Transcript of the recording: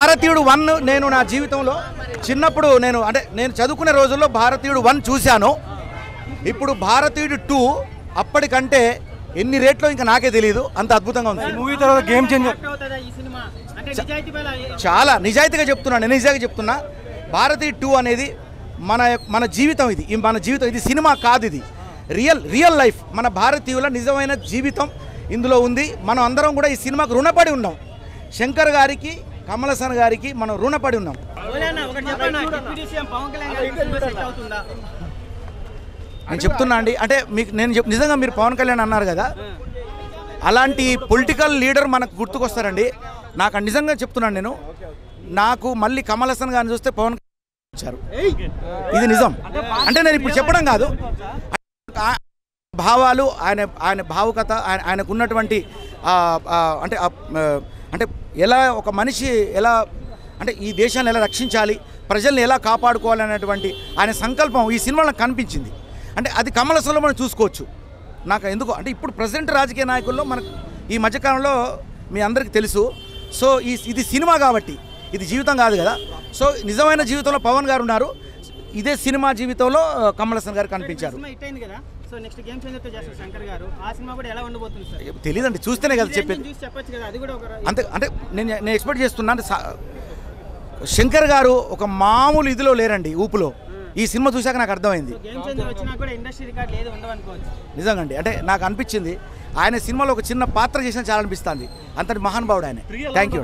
భారతీయుడు 1 నేను నా జీవితంలో చిన్నప్పుడు నేను చదువుకునే రోజుల్లో భారతీయుడు 1 చూశాను. ఇప్పుడు భారతీయుడు 2 అప్పటికంటే ఎన్ని రేట్లో ఇంకా నాకే తెలియదు, అంత అద్భుతంగా ఉంది. మూవీ తర్వాత గేమ్ చేంజర్. చాలా నిజాయితీగా చెప్తున్నా, నేను నిజాయితీగా చెప్తున్నా. భారతీయ 2 అనేది మన జీవితం, మన జీవితం, ఇది సినిమా కాదు, ఇది రియల్ లైఫ్. మన భారతీయుల నిజమైన జీవితం ఇందులో ఉంది. మనం అందరం కూడా ఈ సినిమాకు రుణపడి ఉన్నాం. శంకర్ గారికి, కమల్ హాసన్ గారికి మనం రుణపడి ఉన్నాం. నేను చెప్తున్నా అండి, అంటే మీకు నిజంగా మీరు పవన్ కళ్యాణ్ అన్నారు కదా, అలాంటి పొలిటికల్ లీడర్ మనకు గుర్తుకొస్తారండి. నాకు నిజంగా చెప్తున్నాను, నాకు మళ్ళీ కమల్ హాసన్ గారిని చూస్తే పవన్ కళ్యాణ్ వచ్చారు. ఇది నిజం. అంటే నేను ఇప్పుడు చెప్పడం కాదు, భావాలు, ఆయన భావుకత, ఆయనకు ఉన్నటువంటి అంటే ఎలా ఒక మనిషి ఎలా అంటే ఈ దేశాన్ని ఎలా రక్షించాలి, ప్రజల్ని ఎలా కాపాడుకోవాలనేటువంటి ఆయన సంకల్పం ఈ సినిమాలో కనిపించింది. అంటే అది కమల్ హాసన్లో మనం చూసుకోవచ్చు. నాకు ఎందుకు అంటే ఇప్పుడు ప్రెసిడెంట్ రాజకీయ నాయకుల్లో మనకు ఈ మధ్యకాలంలో మీ అందరికీ తెలుసు. సో ఇది సినిమా కాబట్టి, ఇది జీవితం కాదు కదా. సో నిజమైన జీవితంలో పవన్ గారు ఉన్నారు, ఇదే సినిమా జీవితంలో కమల్ హాసన్ గారు కనిపించారు. తెలియదండి, చూస్తేనే కదా చెప్పేది. అంతే, అంటే నేను ఎక్స్పెక్ట్ చేస్తున్నాను. శంకర్ గారు ఒక మామూలు ఇదిలో లేరండి, ఊపులో. ఈ సినిమా చూశాక నాకు అర్థమైంది నిజంగా అండి. అంటే నాకు అనిపించింది ఆయన సినిమాలో ఒక చిన్న పాత్ర చేసినా చాలా అనిపిస్తుంది. అంతటి మహానుభావుడు ఆయన. Thank you.